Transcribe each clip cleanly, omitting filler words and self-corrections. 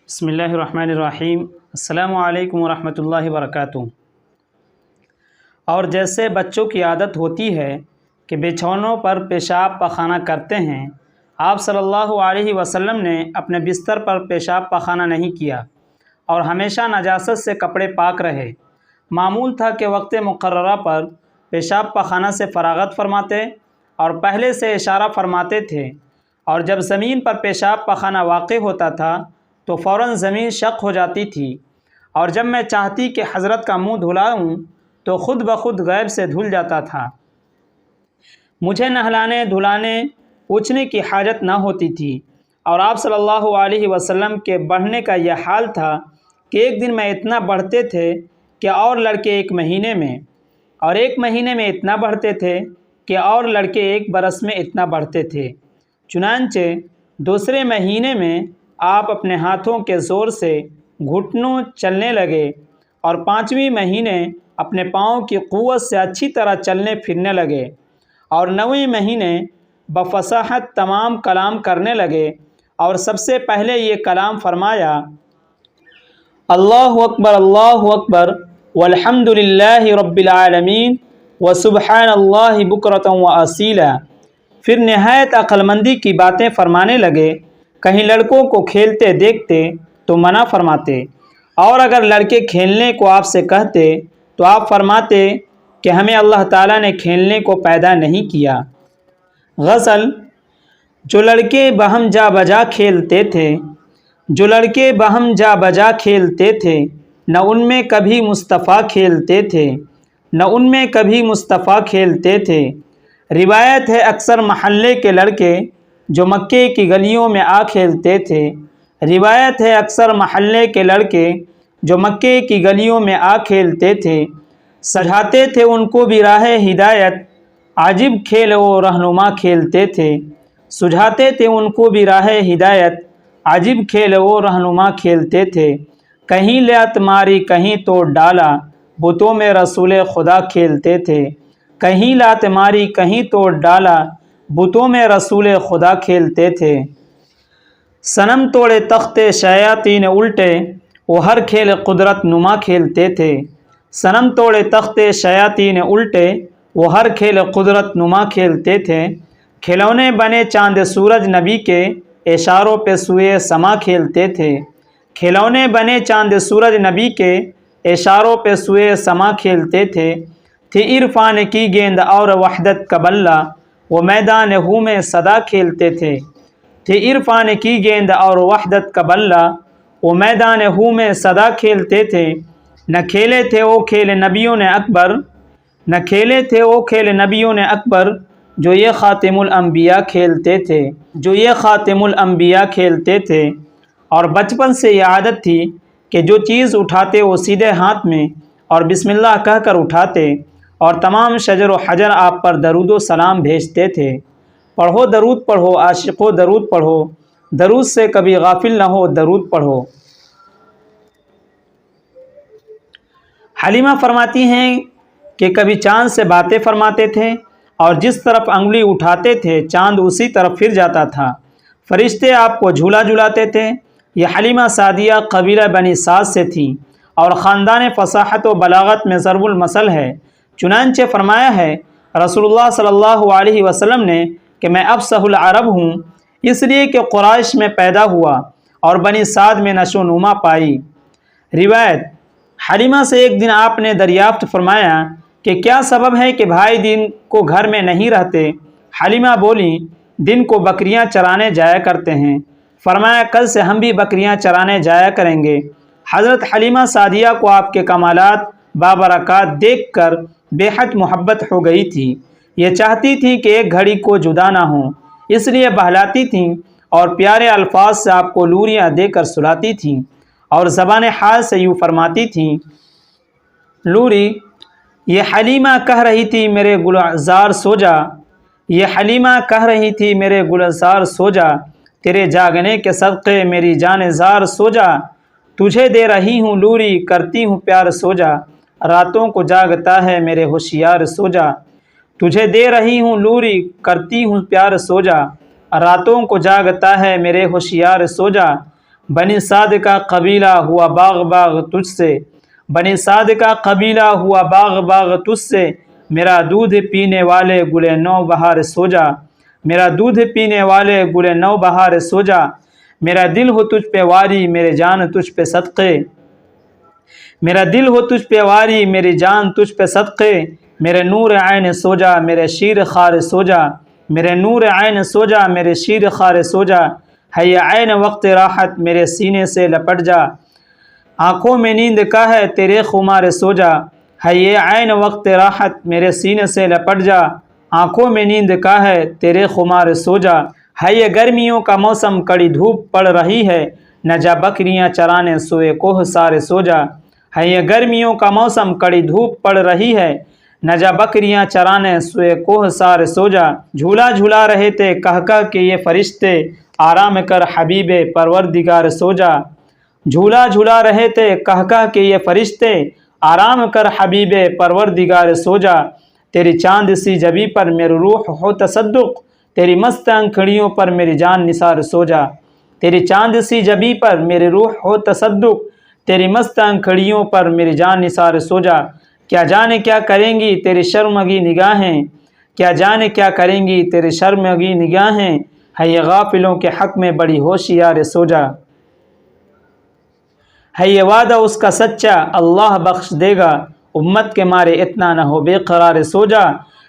بسم اللہ الرحمن الرحیم۔ السلام علیکم ورحمۃ اللہ وبرکاتہ۔ اور جیسے بچوں کی عادت ہوتی ہے کہ بچھونوں پر پیشاب پخانہ کرتے ہیں، آپ صلی اللہ علیہ وسلم نے اپنے بستر پر پیشاب پخانہ نہیں کیا اور ہمیشہ نجاست سے کپڑے پاک رہے۔ معمول تھا کہ وقت مقررہ پر پیشاب پخانہ سے فراغت فرماتے اور پہلے سے اشارہ فرماتے تھے، اور جب زمین پر پیشاب پخانہ واقع ہوتا تھا تو فوراً زمین شق ہو جاتی تھی، اور جب میں چاہتی کہ حضرت کا منہ دھلاؤں تو خود بخود غیب سے دھل جاتا تھا۔ مجھے نہلانے دھلانے پوچھنے کی حاجت نہ ہوتی تھی، اور آپ صلی اللہ علیہ وسلم کے بڑھنے کا یہ حال تھا کہ ایک دن میں اتنا بڑھتے تھے کہ اور لڑکے ایک مہینے میں، اور ایک مہینے میں اتنا بڑھتے تھے کہ اور لڑکے ایک برس میں اتنا بڑھتے تھے۔ چنانچہ دوسرے مہینے میں آپ اپنے ہاتھوں کے زور سے گھٹنوں چلنے لگے، اور پانچویں مہینے اپنے پاؤں کی قوت سے اچھی طرح چلنے پھرنے لگے، اور نویں مہینے بفصاحت تمام کلام کرنے لگے، اور سب سے پہلے یہ کلام فرمایا: اللہ اکبر والحمد للہ رب العالمین وسبحان اللہ بکرۃ واصیلا۔ پھر نہایت عقلمندی کی باتیں فرمانے لگے۔ کہیں لڑکوں کو کھیلتے دیکھتے تو منع فرماتے، اور اگر لڑکے کھیلنے کو آپ سے کہتے تو آپ فرماتے کہ ہمیں اللہ تعالیٰ نے کھیلنے کو پیدا نہیں کیا۔ غزل: جو لڑکے بہم جا بجا کھیلتے تھے، جو لڑکے بہم جا بجا کھیلتے تھے، نہ ان میں کبھی مصطفیٰ کھیلتے تھے، نہ ان میں کبھی مصطفیٰ کھیلتے تھے۔ روایت ہے اکثر محلے کے لڑکے جو مکے کی گلیوں میں آ کھیلتے تھے، روایت ہے اکثر محلے کے لڑکے جو مکے کی گلیوں میں آ کھیلتے تھے، سجھاتے تھے ان کو بھی راہ ہدایت، عجیب کھیل و رہنما کھیلتے تھے، سجھاتے تھے ان کو بھی راہ ہدایت، عجیب کھیل و رہنما کھیلتے تھے۔ کہیں لات ماری کہیں توڑ ڈالا، بتوں میں رسول خدا کھیلتے تھے، کہیں لات ماری کہیں توڑ ڈالا، بتوں میں رسول خدا کھیلتے تھے۔ صنم توڑے تخت شیاطین الٹے، وہ ہر کھیل قدرت نما کھیلتے تھے، صنم توڑے تخت شیاطین الٹے، وہ ہر کھیل قدرت نما کھیلتے تھے۔ کھلونے بنے چاند سورج نبی کے، اشاروں پہ سوئے سما کھیلتے تھے، کھلونے بنے چاند سورج نبی کے، اشاروں پہ سوئے سما کھیلتے تھے۔ تھی عرفان کی گیند اور وحدت کا بلہ، وہ میدان ہو میں صدا کھیلتے تھے، تھی عرفان کی گیند اور وحدت کا بلہ، وہ میدان ہو میں صدا کھیلتے تھے۔ نہ کھیلے تھے وہ کھیل نبیوں نے اکبر، نہ کھیلے تھے وہ کھیل نبیوں نے اکبر، جو یہ خاتم الانبیاء کھیلتے تھے، جو یہ خاتم الانبیاء کھیلتے تھے۔ اور بچپن سے یہ عادت تھی کہ جو چیز اٹھاتے وہ سیدھے ہاتھ میں اور بسم اللہ کہہ کر اٹھاتے، اور تمام شجر و حجر آپ پر درود و سلام بھیجتے تھے۔ پڑھو درود پڑھو عاشقو درود پڑھو، درود سے کبھی غافل نہ ہو درود پڑھو۔ حلیمہ فرماتی ہیں کہ کبھی چاند سے باتیں فرماتے تھے، اور جس طرف انگلی اٹھاتے تھے چاند اسی طرف پھر جاتا تھا، فرشتے آپ کو جھولا جھلاتے تھے۔ یہ حلیمہ سعدیہ قبیلہ بنی سعد سے تھیں، اور خاندان فصاحت و بلاغت میں ضرب المثل ہے۔ چنانچہ فرمایا ہے رسول اللہ صلی اللہ علیہ وسلم نے کہ میں افصح العرب ہوں، اس لیے کہ قریش میں پیدا ہوا اور بنی سعد میں نشو و نما پائی۔ روایت: حلیمہ سے ایک دن آپ نے دریافت فرمایا کہ کیا سبب ہے کہ بھائی دن کو گھر میں نہیں رہتے؟ حلیمہ بولیں: دن کو بکریاں چرانے جایا کرتے ہیں۔ فرمایا: کل سے ہم بھی بکریاں چرانے جایا کریں گے۔ حضرت حلیمہ سعدیہ کو آپ کے کمالات بابرکات دیکھ کر بے حد محبت ہو گئی تھی۔ یہ چاہتی تھی کہ ایک گھڑی کو جدا نہ ہوں، اس لیے بہلاتی تھیں اور پیارے الفاظ سے آپ کو لوریاں دے کر سلاتی تھیں، اور زبان حال سے یوں فرماتی تھیں: لوری، یہ حلیمہ کہہ رہی تھی میرے گلزار سو جا، یہ حلیمہ کہہ رہی تھی میرے گلزار سو جا، تیرے جاگنے کے صدقے میری جان زار سو جا، تجھے دے رہی ہوں لوری کرتی ہوں پیار سو جا، راتوں کو جاگتا ہے میرے ہوشیار سو جا، تجھے دے رہی ہوں لوری کرتی ہوں پیار سو جا، راتوں کو جاگتا ہے میرے ہوشیار سو جا، بنی سعد کا قبیلہ ہوا باغ باغ تجھ سے، بنی سعد کا قبیلہ ہوا باغ باغ تجھ سے، میرا دودھ پینے والے گل نو بہار سو جا، میرا دودھ پینے والے گل نو بہار سو جا، میرا دل ہو تجھ پہ واری میرے جان تجھ پہ صدقے، میرا دل ہو تجھ پہ واری میری جان تجھ پہ صدقے، میرے نور عین سو جا میرے شیر خار سو جا، میرے نور عین سو جا میرے شیر خار سو جا، ہے یہ عین وقت راحت میرے سینے سے لپٹ جا، آنکھوں میں نیند کا ہے تیرے خمار سو جا، ہے یہ عین وقت راحت میرے سینے سے لپٹ جا، آنکھوں میں نیند کا ہے تیرے خمار سو جا، ہے یہ گرمیوں کا موسم کڑی دھوپ پڑ رہی ہے، نہ جا بکریاں چرانے سوئے کوہ سارے سو جا، ہے یہ گرمیوں کا موسم کڑی دھوپ پڑ رہی ہے، نہ جا بکریاں چرانے سوئے کوہ سارے سو جا، جھولا جھولا رہے تھے کہہ کہہ کے یہ فرشتے، آرام کر حبیب پروردگار سو جا، جھولا جھولا رہے تھے کہہ کہہ کے یہ فرشتے، آرام کر حبیب پروردگار سو جا، تیری چاند سی جبی پر میری روح ہو تصدق، تیری مست انکھڑیوں پر میری جان نثار سو جا، تیری چاند سی جبی پر میری روح ہو تصدق، تیری مست انکھڑیوں پر میری جان نثار سو جا، کیا جانے کیا کریں گی تیری شرمگی نگاہیں، کیا جانے کیا کریں گی تیری شرمگی نگاہیں، ہے یہ غافلوں کے حق میں بڑی ہوشیار سو جا، ہے یہ وعدہ اس کا سچا اللہ بخش دے گا، امت کے مارے اتنا نہ ہو بے قرار سو جا،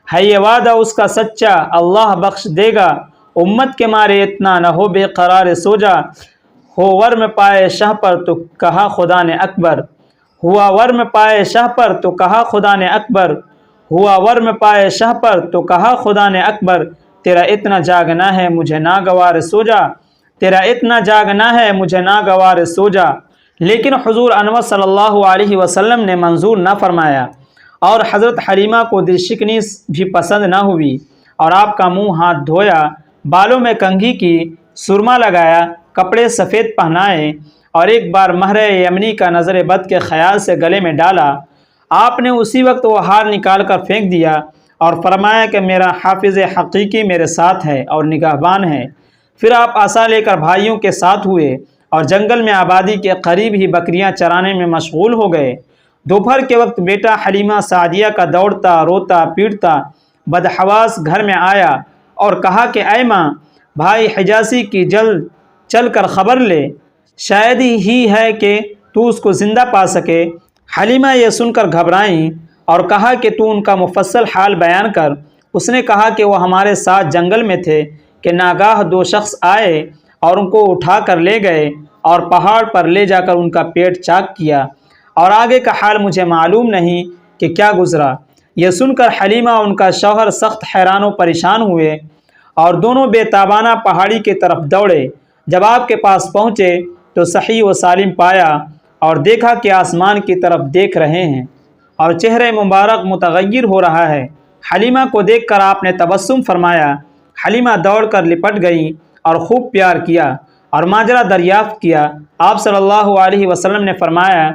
ہے یہ وعدہ اس کا سچا اللہ بخش دے گا، امت کے مارے اتنا نہ ہو بے قرار سو جا، ہو ورم پائے شاہ پر تو کہا خدا نے اکبر، ہوا ورم پائے شاہ پر تو کہا خدا نے اکبر، ہوا ورم پائے شاہ پر تو کہا خدا نے اکبر، تیرا اتنا جاگنا ہے مجھے ناگوار سو جا، تیرا اتنا جاگنا ہے مجھے ناگوار سو جا، لیکن حضور انور صلی اللہ علیہ وسلم نے منظور نہ فرمایا، اور حضرت حلیمہ کو دل شکنی بھی پسند نہ ہوئی، اور آپ کا منہ ہاتھ دھویا، بالوں میں کنگھی کی، سرما لگایا، کپڑے سفید پہنائے، اور ایک بار مہر یمنی کا نظر بد کے خیال سے گلے میں ڈالا، آپ نے اسی وقت وہ ہار نکال کر پھینک دیا اور فرمایا کہ میرا حافظ حقیقی میرے ساتھ ہے اور نگہبان ہے، پھر آپ عصا لے کر بھائیوں کے ساتھ ہوئے اور جنگل میں آبادی کے قریب ہی بکریاں چرانے میں مشغول ہو گئے، دوپہر کے وقت بیٹا حلیمہ سعدیہ کا دوڑتا روتا پیٹتا بدحواس گھر میں آیا اور کہا کہ اے ماں، بھائی حجازی کی جلد چل کر خبر لے، شاید ہی ہے کہ تو اس کو زندہ پا سکے، حلیمہ یہ سن کر گھبرائیں اور کہا کہ تو ان کا مفصل حال بیان کر، اس نے کہا کہ وہ ہمارے ساتھ جنگل میں تھے کہ ناگاہ دو شخص آئے اور ان کو اٹھا کر لے گئے اور پہاڑ پر لے جا کر ان کا پیٹ چاک کیا، اور آگے کا حال مجھے معلوم نہیں کہ کیا گزرا۔ یہ سن کر حلیمہ اور ان کا شوہر سخت حیران و پریشان ہوئے اور دونوں بے تابانہ پہاڑی کی طرف دوڑے، جب آپ کے پاس پہنچے تو صحیح و سالم پایا اور دیکھا کہ آسمان کی طرف دیکھ رہے ہیں اور چہرہ مبارک متغیر ہو رہا ہے۔ حلیمہ کو دیکھ کر آپ نے تبسم فرمایا، حلیمہ دوڑ کر لپٹ گئی اور خوب پیار کیا اور ماجرا دریافت کیا۔ آپ صلی اللہ علیہ وسلم نے فرمایا،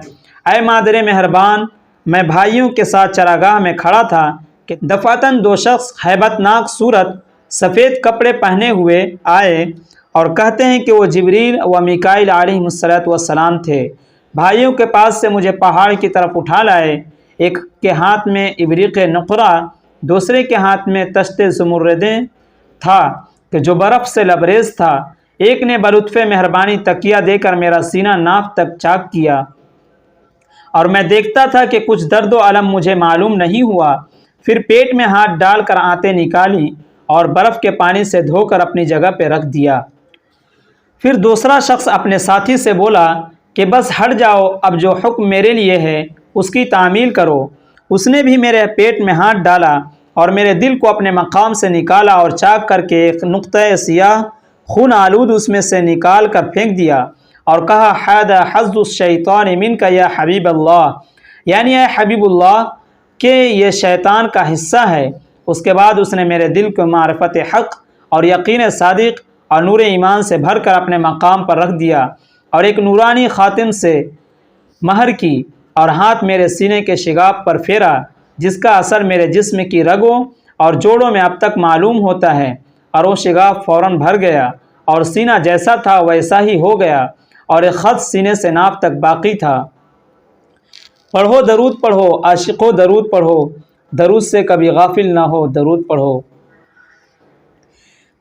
اے مادر مہربان، میں بھائیوں کے ساتھ چراگاہ میں کھڑا تھا کہ دفعتاً دو شخص ہیبت ناک صورت سفید کپڑے پہنے ہوئے آئے اور کہتے ہیں کہ وہ جبریل و میکائیل علیہ السلام تھے، بھائیوں کے پاس سے مجھے پہاڑ کی طرف اٹھا لائے، ایک کے ہاتھ میں ابریق نقرہ، دوسرے کے ہاتھ میں تشت زمردیں تھا کہ جو برف سے لبریز تھا، ایک نے بلطف مہربانی تکیہ دے کر میرا سینہ ناف تک چاک کیا، اور میں دیکھتا تھا کہ کچھ درد و الم مجھے معلوم نہیں ہوا، پھر پیٹ میں ہاتھ ڈال کر آنتیں نکالی اور برف کے پانی سے دھو کر اپنی جگہ پہ رکھ دیا۔ پھر دوسرا شخص اپنے ساتھی سے بولا کہ بس ہٹ جاؤ، اب جو حکم میرے لیے ہے اس کی تعمیل کرو۔ اس نے بھی میرے پیٹ میں ہاتھ ڈالا اور میرے دل کو اپنے مقام سے نکالا اور چاک کر کے ایک نقطۂ سیاہ خون آلود اس میں سے نکال کر پھینک دیا اور کہا، حاذا حظ الشیطان منک یا حبیب اللہ، یعنی اے حبیب اللہ کہ یہ شیطان کا حصہ ہے۔ اس کے بعد اس نے میرے دل کو معرفت حق اور یقین صادق اور نور ایمان سے بھر کر اپنے مقام پر رکھ دیا اور ایک نورانی خاتم سے مہر کی اور ہاتھ میرے سینے کے شگاف پر پھیرا، جس کا اثر میرے جسم کی رگوں اور جوڑوں میں اب تک معلوم ہوتا ہے، اور وہ شگاف فوراً بھر گیا اور سینہ جیسا تھا ویسا ہی ہو گیا، اور ایک خط سینے سے ناف تک باقی تھا۔ پڑھو درود پڑھو عاشقو درود پڑھو، درود سے کبھی غافل نہ ہو درود پڑھو۔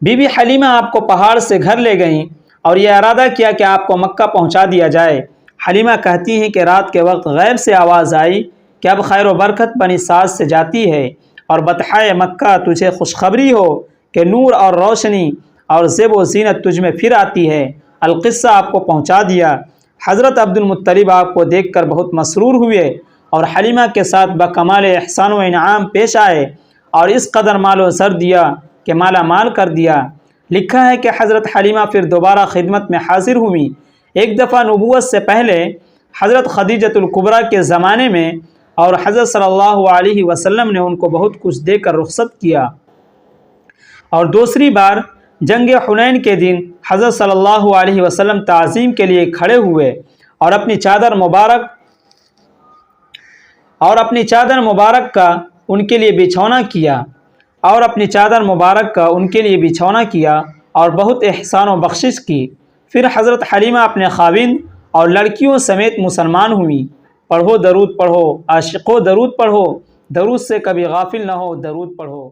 بی بی حلیمہ آپ کو پہاڑ سے گھر لے گئیں اور یہ ارادہ کیا کہ آپ کو مکہ پہنچا دیا جائے۔ حلیمہ کہتی ہیں کہ رات کے وقت غیب سے آواز آئی کہ اب خیر و برکت بنی سعد سے جاتی ہے، اور بطحائے مکہ تجھے خوشخبری ہو کہ نور اور روشنی اور زیب و زینت تجھ میں پھر آتی ہے۔ القصہ آپ کو پہنچا دیا۔ حضرت عبد المطلب آپ کو دیکھ کر بہت مسرور ہوئے اور حلیمہ کے ساتھ بکمال احسان و انعام پیش آئے اور اس قدر مال و زر دیا کہ مالا مال کر دیا۔ لکھا ہے کہ حضرت حلیمہ پھر دوبارہ خدمت میں حاضر ہوئیں۔ ایک دفعہ نبوت سے پہلے حضرت خدیجۃ الکبریٰ کے زمانے میں، اور حضرت صلی اللہ علیہ وسلم نے ان کو بہت کچھ دے کر رخصت کیا، اور دوسری بار جنگ حنین کے دن حضرت صلی اللہ علیہ وسلم تعظیم کے لیے کھڑے ہوئے اور اپنی چادر مبارک کا ان کے لیے بچھونا کیا اور بہت احسان و بخشش کی۔ پھر حضرت حلیمہ اپنے خاوند اور لڑکیوں سمیت مسلمان ہوئیں۔ پڑھو درود پڑھو عاشقو درود پڑھو، درود سے کبھی غافل نہ ہو درود پڑھو۔